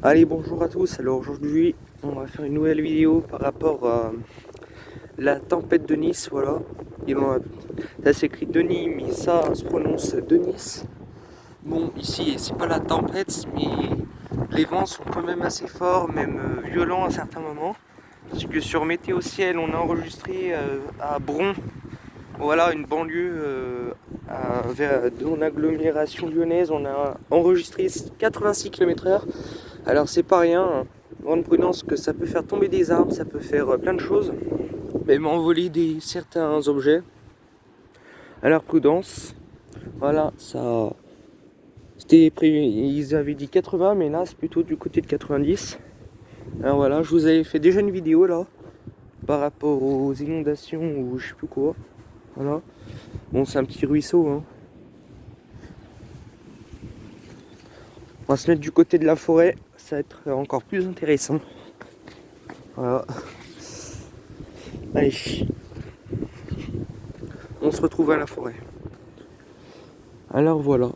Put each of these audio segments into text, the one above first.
Allez, bonjour à tous. Alors aujourd'hui, on va faire une nouvelle vidéo par rapport à la tempête de Nice. Voilà, ça s'écrit Denis, mais ça se prononce Denis. Bon, ici, c'est pas la tempête, mais les vents sont quand même assez forts, même violents à certains moments. Parce que sur Météo Ciel, on a enregistré à Bron, voilà, une banlieue dans l'agglomération lyonnaise, on a enregistré 86 km/h. Alors c'est pas rien, hein. Grande prudence que ça peut faire tomber des arbres, ça peut faire plein de choses, même envoler certains objets. Alors prudence, voilà, ça c'était prévu, ils avaient dit 80, mais là c'est plutôt du côté de 90. Alors voilà, je vous avais fait déjà une vidéo là, par rapport aux inondations ou je sais plus quoi. Voilà, bon c'est un petit ruisseau, hein. On va se mettre du côté de la forêt, ça va être encore plus intéressant. Voilà. Allez, on se retrouve à la forêt. Alors voilà.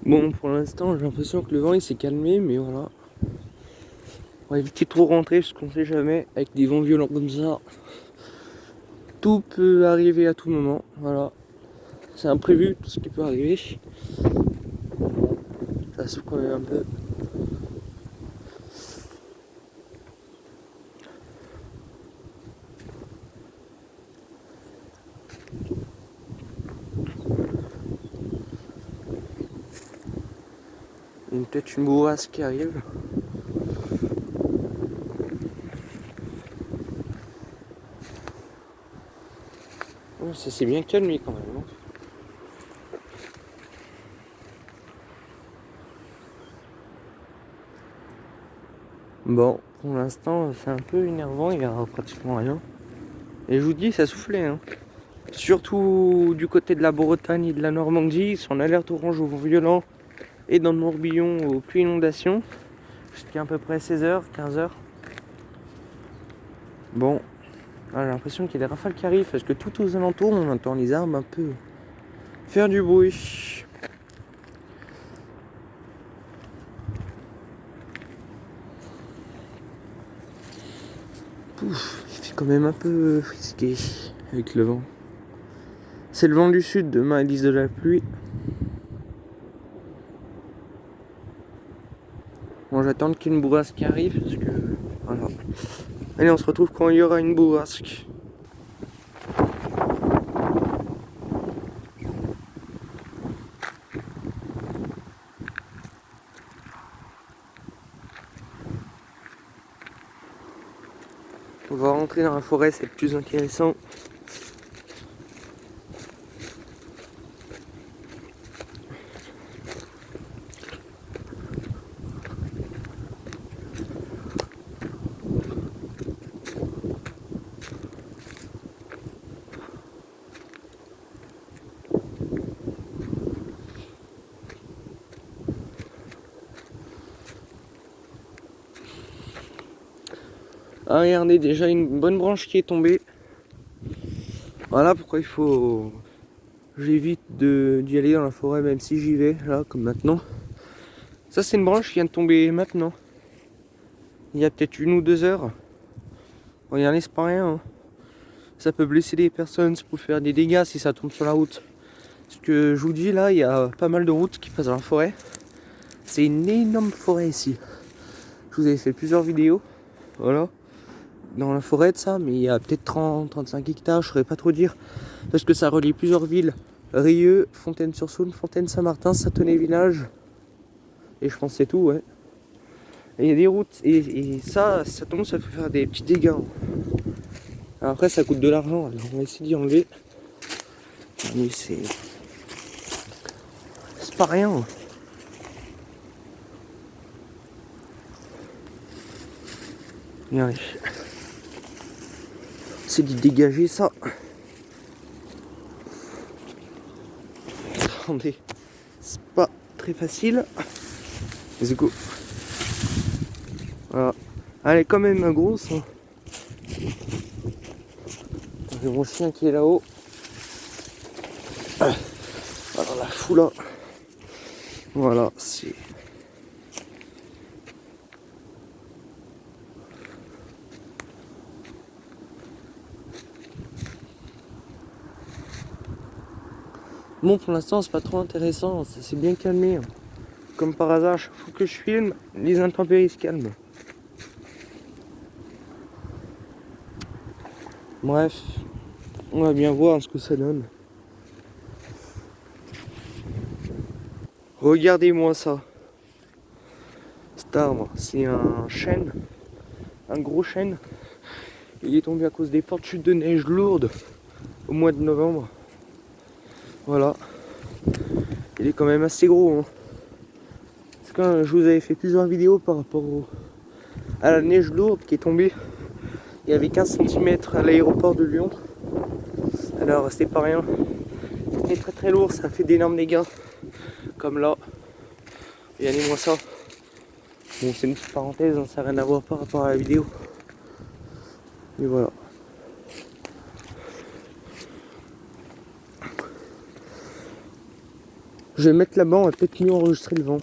Bon, pour l'instant, j'ai l'impression que le vent il s'est calmé, mais voilà. On va éviter de trop rentrer parce qu'on sait jamais, avec des vents violents comme ça, tout peut arriver à tout moment. Voilà. C'est imprévu tout ce qui peut arriver. Ça souffle quand même un peu. Il y a peut-être une bourrasque qui arrive. Oh, ça s'est bien calmé quand même, hein. Bon, pour l'instant, c'est un peu énervant, il n'y a pratiquement rien. Et je vous dis, ça soufflait, hein. Surtout du côté de la Bretagne et de la Normandie, ils sont en alerte orange au vent violent et dans le Morbihan aux pluies inondations. Jusqu'à à peu près 16h, 15h. Bon, j'ai l'impression qu'il y a des rafales qui arrivent parce que tout aux alentours, on entend les arbres un peu faire du bruit. Pouf, il fait quand même un peu frisqué avec le vent. C'est le vent du sud, demain ils disent de la pluie. Bon, j'attends qu'il y ait une bourrasque qui arrive parce que voilà. Allez, on se retrouve quand il y aura une bourrasque. On va rentrer dans la forêt, c'est plus intéressant. Ah, regardez, déjà une bonne branche qui est tombée. Voilà pourquoi il faut... J'évite d'y aller dans la forêt même si j'y vais, là, comme maintenant. Ça, c'est une branche qui vient de tomber maintenant. Il y a peut-être 1 ou 2 heures. Regardez, c'est pas rien, hein. Ça peut blesser des personnes, ça peut faire des dégâts si ça tombe sur la route. Parce que je vous dis, là, il y a pas mal de routes qui passent dans la forêt. C'est une énorme forêt ici. Je vous avais fait plusieurs vidéos. Voilà. Dans la forêt de ça, mais il y a peut-être 30-35 hectares, je saurais pas trop dire. Parce que ça relie plusieurs villes. Rieux, Fontaine-sur-Saône, Fontaine-Saint-Martin, Satonnet-Village. Et je pense que c'est tout, ouais. Et il y a des routes. Et ça tombe, ça peut faire des petits dégâts, hein. Alors après, ça coûte de l'argent. Alors on va essayer d'y enlever. Mais c'est pas rien, hein. Regardez. C'est d'y dégager ça. Attendez. C'est pas très facile. Let's go. Voilà. Elle est quand même grosse, hein. J'ai mon chien qui est là-haut. Alors la foule là. Voilà, c'est Bon, pour l'instant, c'est pas trop intéressant, ça s'est bien calmé. Comme par hasard, chaque fois que je filme, les intempéries se calment. Bref, on va bien voir ce que ça donne. Regardez-moi ça. Cet arbre, c'est un chêne, un gros chêne. Il est tombé à cause des fortes chutes de neige lourdes au mois de novembre. Voilà. Il est quand même assez gros. Hein. Parce que je vous avais fait plusieurs vidéos par rapport à la neige lourde qui est tombée. Il y avait 15 cm à l'aéroport de Lyon. Alors c'était pas rien. C'était très très lourd, ça a fait d'énormes dégâts. Comme là. Regardez-moi ça. Bon, c'est une petite parenthèse, hein, ça n'a rien à voir par rapport à la vidéo. Et voilà. Je vais mettre là-bas, on va peut-être mieux enregistrer le vent.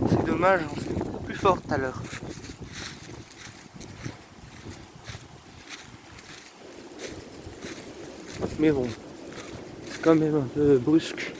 C'est dommage, on s'est beaucoup plus fort tout à l'heure. Mais bon, c'est quand même un peu brusque.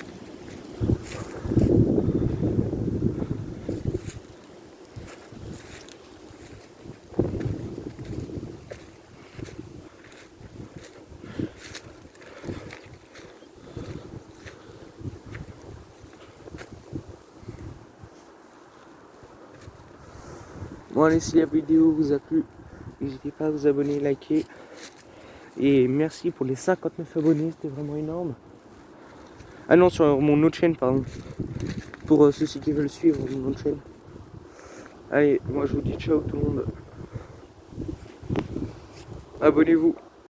Bon allez, si la vidéo vous a plu, n'hésitez pas à vous abonner, liker. Et merci pour les 59 abonnés, c'était vraiment énorme. Ah non, sur mon autre chaîne, pardon. Pour ceux qui veulent suivre mon autre chaîne. Allez, moi je vous dis ciao tout le monde. Abonnez-vous.